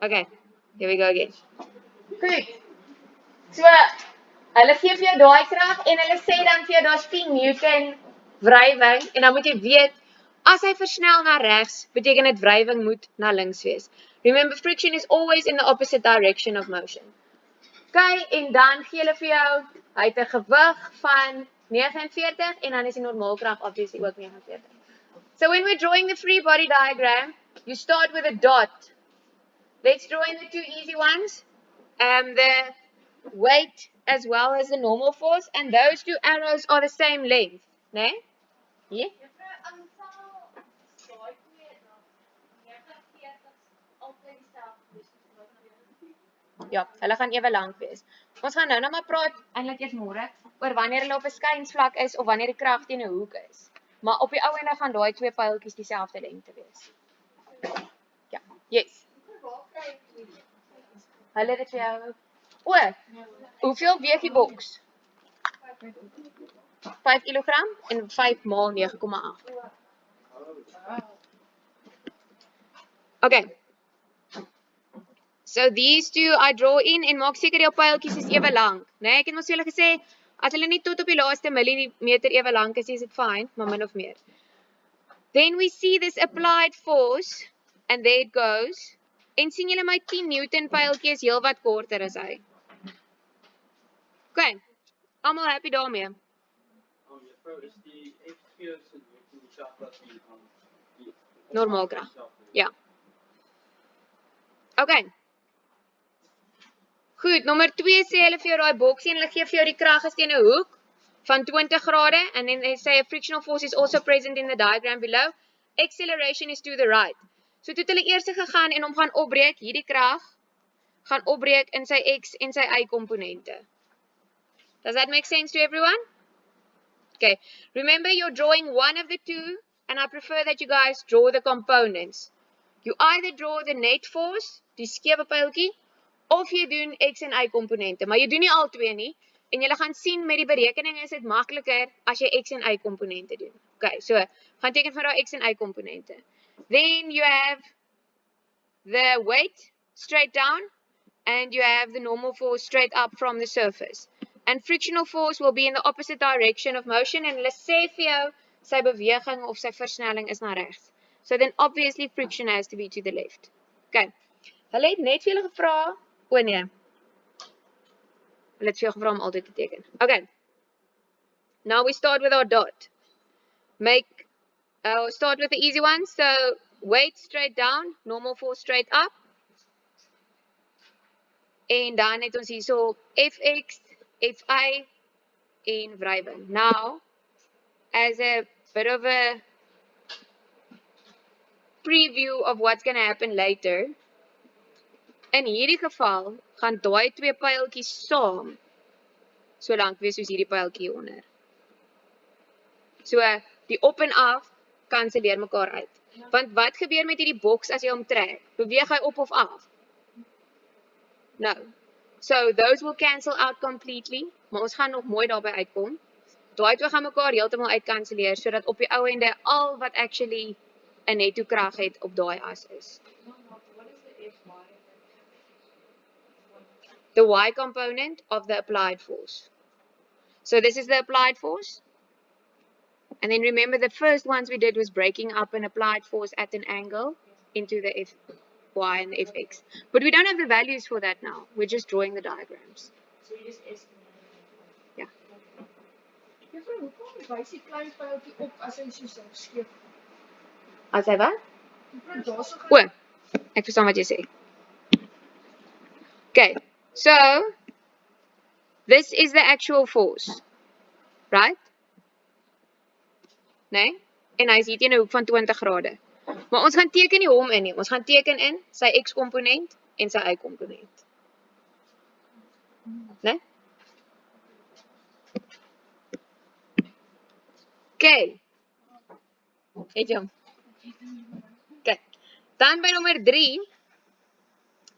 Okay, here we go again. Goed. So, hulle gee vir jou daai krag en hulle sê dan vir jou daar's 10 Newton wrywing en dan moet jy weet as hy versnel na regs, beteken dit wrywing moet na links wees. Remember, friction is always in the opposite direction of motion. Okay, en dan gee hulle vir jou, hy het 'n gewig van 49 en dan is die normaalkrag obviously ook 49. So when we're drawing the free body diagram, you start with a dot. Let's draw in the two easy ones. The weight as well as the normal force, and those two arrows are the same length, né? Yeah? Ja, hulle gaan ewe lank wees. Ons gaan nou maar praat eintlik eers môre oor wanneer hulle op 'n skynsvlak is of wanneer die krag teen 'n hoek is. Maar op die ou ende gaan daai twee pyltjies dieselfde lengte wees. Ja, yes. Hulle het dit vir jou. O, hoeveel weeg die boks? 5 kg en 5 maal 9,8. Okay. So these two I draw in en maak seker jou pyltjies is ewe lank, né? Ek het mos julle gesê as hulle nie tot op die laaste millimeter ewe lank is, is it fine, maar min of meer. Then we see this applied force and there it goes. En sien julle my 10 Newton pyltjie is heelwat korter as hy. Okay. Almal happy daarmee. Juffrou, is die F2 se Newton dieselfde as die normaalkrag. Ja. Okay. Goed, nommer 2 sê hulle vir jou daai boksie en hulle gee vir jou die krag is teen 'n hoek van 20 grade and then they say a frictional force is also present in the diagram below. Acceleration is to the right. So toe het hulle eers gegaan en hom gaan opbreek, hierdie krag gaan opbreek in sy x en sy y komponente. Does that make sense to everyone? Okay. Remember you're drawing one of the two and I prefer that you guys draw the components. You either draw the net force, die skewe pyltjie, of jy doen x en y komponente, maar jy doen nie al twee nie en jy gaan sien met die berekening is dit makliker as jy x en y komponente doen. Okay, so gaan teken vir daai x en y komponente. Then you have the weight straight down and you have the normal force straight up from the surface. And frictional force will be in the opposite direction of motion and hulle sê vir jou sy beweging of sy versnelling is na regs. So then obviously friction has to be to the left. Okay. Hulle het net vir julle gevra, o nee. Hulle het vir jou gevra om altyd te teken. Okay. Now we start with our dot. Start with the easy one. So weight straight down, normal force straight up. En dan het ons hierso fx, fi en wrywing. Now, as a bit of a preview of what's going to happen later, in hierdie geval gaan daai twee pyltjies saam so lank wees soos hierdie pyltjie onder. So die op en af kanselleer mekaar uit. Want wat gebeur met hierdie boks as jy hom trek? Beweeg hy op of af? No. So those will cancel out completely, maar ons gaan nog mooi daarby uitkom. Daai twee gaan mekaar heeltemal uitkanselleer sodat op die ou ende al wat actually 'n netto krag het op daai as is. The y component of the applied force. So this is the applied force. And then remember the first ones we did was breaking up an applied force at an angle into the fy and the fx. But we don't have the values for that now. We're just drawing the diagrams. So you just estimate. Yeah. Juffrou, hoekom wys die klein pyltjie op as hy so skeef? As hy wat? Juffrou, daarso O, ek verstaan wat jy sê. Okay, so this is the actual force, right? Nee? En hy is hier teen 'n hoek van 20 grade. Maar ons gaan teken nie hom in nie. Ons gaan teken in sy x-komponent en sy y-komponent. Nee? Okay. Het jy hom? Okay. Dan by nommer 3,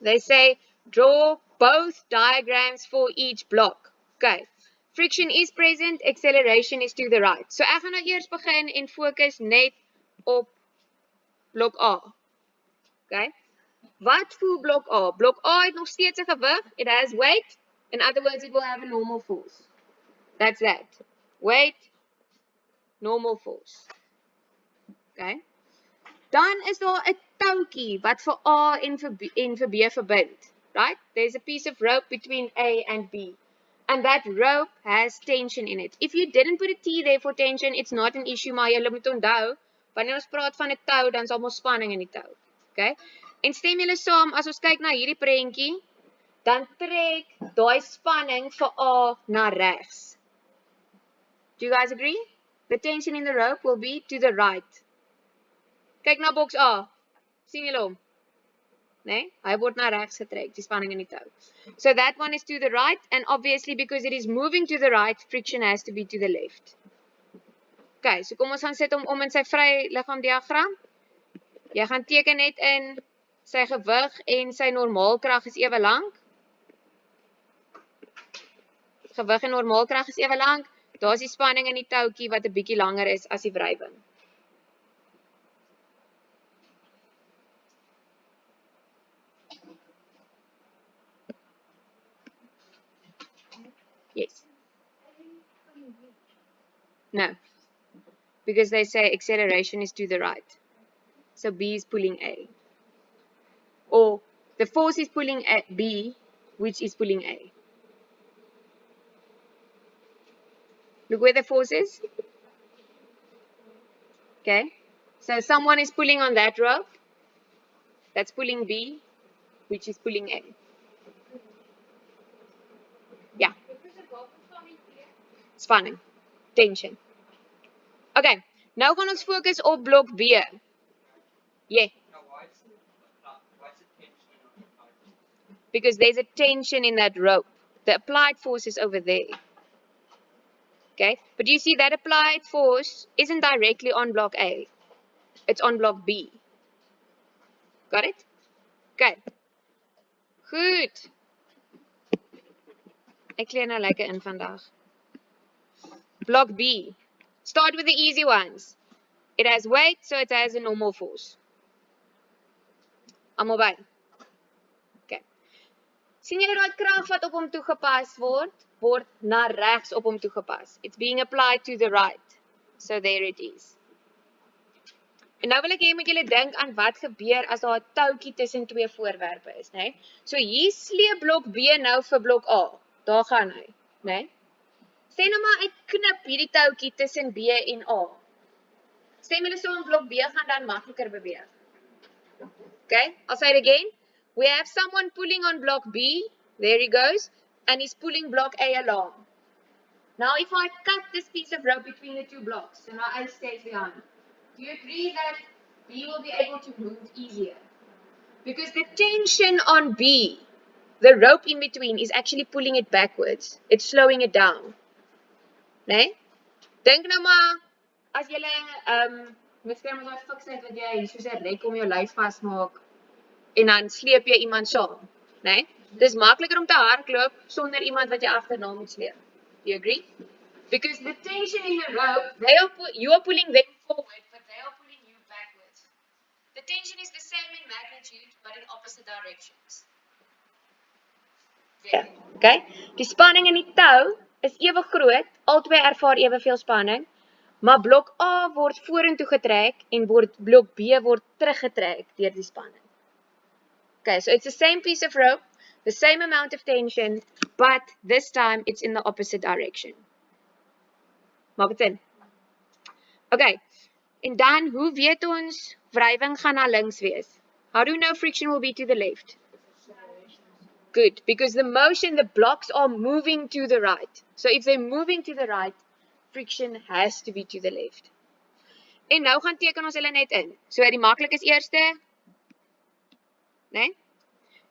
they say draw both diagrams for each block. Okay. Friction is present, acceleration is to the right. So ek gaan nou eers begin en fokus net op blok A. Okay. Wat voel blok A? Blok A het nog steeds 'n gewig. It has weight. In other words, it will have a normal force. That's that. Weight, normal force. Okay. Dan is daar 'n touwtjie wat vir A en vir B verbind. Right? There's a piece of rope between A and B. And that rope has tension in it. If you didn't put a T there for tension, it's not an issue, maar jy moet onthou, wanneer ons praat van 'n tou, dan is almal spanning in die tou. Okay? En stem julle saam, as ons kyk na hierdie prentjie, dan trek daai spanning vir A na regs. Do you guys agree? The tension in the rope will be to the right. Kyk na boks A. sien julle hom? Nee, hy word na regs getrek, die spanning in die tou. So that one is to the right, and obviously because it is moving to the right, friction has to be to the left. Okay, so kom ons gaan sit hom om in sy vry liggaam diagram. Jy gaan teken net in sy gewig en sy normaalkrag is ewe lank. Gewig en normaalkrag is ewe lank. Daar is die spanning in die touwtjie wat 'n bietjie langer is as die wrywing. Yes. No. Because they say acceleration is to the right. So B is pulling A. Or the force is pulling B, which is pulling A. Look where the force is. Okay. So someone is pulling on that rope. That's pulling B, which is pulling A. Yeah. Spanning. Tension. Okay. Nou gaan ons fokus op blok B. Yeah. Because there's a tension in that rope. The applied force is over there. Okay, but you see that applied force isn't directly on block A. It's on block B. Got it? Okay. Goed. Ek kleer nou lekker in vandag. Block B. Start with the easy ones. It has weight, so it has a normal force. Almal by. Okay. Sien julle daai krag wat op hom toegepas word na regs op hom toegepas. It's being applied to the right. So there it is. En nou wil ek hê moet julle dink aan wat gebeur as daar 'n touwtjie tussen twee voorwerpe is, né? So hier sleep blok B nou vir blok A. Daar gaan hy, né? Sê nou maar ek knip hierdie touwtjie tussen B en A. Stem julle saam blok B gaan dan makliker beweeg. Okay, I'll say it again. We have someone pulling on block B, there he goes, and he's pulling block A along. Now if I cut this piece of rope between the two blocks, and I stays behind, do you agree that B will be able to move easier? Because the tension on B, the rope in between, is actually pulling it backwards. It's slowing it down. Nee? Dink nou maar, as jylle, miskien moet jy fiksheid wat jy soos 'n rek om jou lyf vasmaak, en dan sleep jy iemand saam, nee? Dis makliker om te hardloop sonder iemand wat jy agterna moet sleep. Do you agree? Because the tension in the rope, you are pulling them forward, but they are pulling you backwards. The tension is the same in magnitude, but in opposite directions. Yeah. Okay? Die spanning in die tou is ewe groot, albei ervaar eweveel spanning, maar blok A word vorentoe getrek en blok B word teruggetrek deur die spanning. Okay, so it's the same piece of rope, the same amount of tension, but this time it's in the opposite direction. Maak dit sin? Okay, en dan, hoe weet ons wrywing gaan na links wees? How do we know friction will be to the left? Good, because the motion, the blocks are moving to the right. So if they're moving to the right, friction has to be to the left. En nou gaan teken ons hulle net in. So die maklik is eerste, né?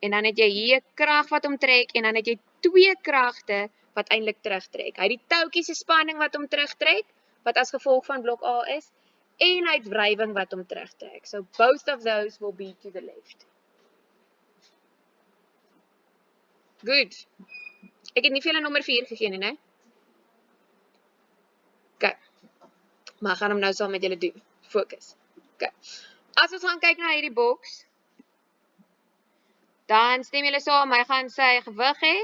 En dan het jy hier 'n krag wat hom trek en dan het jy twee kragte wat eintlik terugtrek. Hy het die touwtjie se spanning wat hom terugtrek, wat as gevolg van blok A is, en hy het wrywing wat hom terugtrek. So both of those will be to the left. Good. Ek het nie vir julle nommer 4 gegee nie, né? Okay. Maar ek gaan hom nou saam met julle doen. Focus. Okay. As ons gaan kyk na hierdie boks, Dan stem julle saam, hy gaan sy gewig hê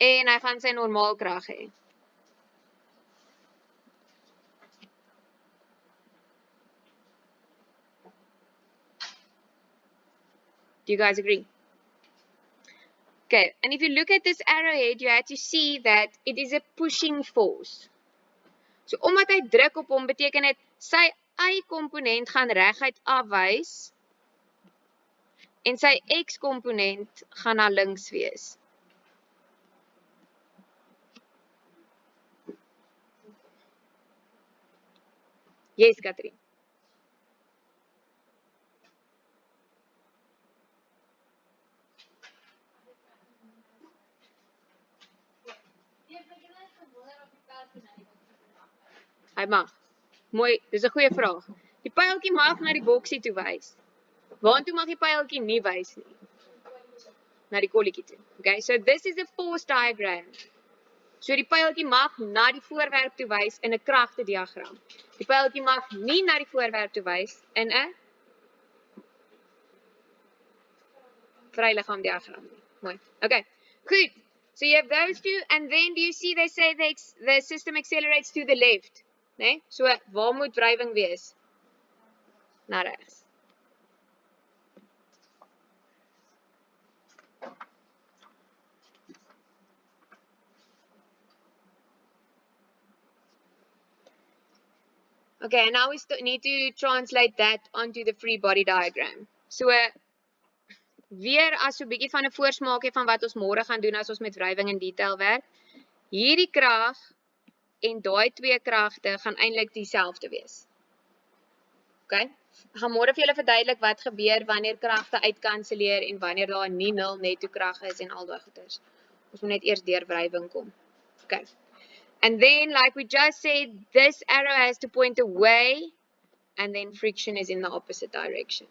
en hy gaan sy normaalkrag hê. Do you guys agree? Okay, and if you look at this arrowhead, you have to see that it is a pushing force. So omdat hy druk op hom, beteken dit sy y-komponent gaan reguit afwys en sy x-komponent gaan na links wees. Yes, Catherine. Hy mag. Mooi, dis 'n goeie vraag. Die pyltjie mag na die boksie toe wys. Waartoe mag die pyltjie nie wys nie? Na die kolletjie toe. Okay, so this is a force diagram. So die pyltjie mag na die voorwerp toe wys in 'n kragte diagram. Die pyltjie mag nie na die voorwerp toe wys in 'n vryliggaam diagram nie. Mooi. Okay. Goed. So you have those two and then do you see they say the system accelerates to the left, né? So waar moet wrywing wees? Na regs. Okay, and now we need to translate that onto the free body diagram. So weer as so 'n bietjie van 'n voorsmaakie van wat ons môre gaan doen as ons met wrywing in detail werk. Hierdie krag en daai twee kragte gaan eintlik dieselfde wees. Okay? Ek gaan môre vir julle verduidelik wat gebeur wanneer kragte uitkanselleer en wanneer daar nie nul netto krag is en al daai goeters. Ons moet net eers deur wrywing kom. Okay. And then, like we just said, this arrow has to point away, and then friction is in the opposite direction.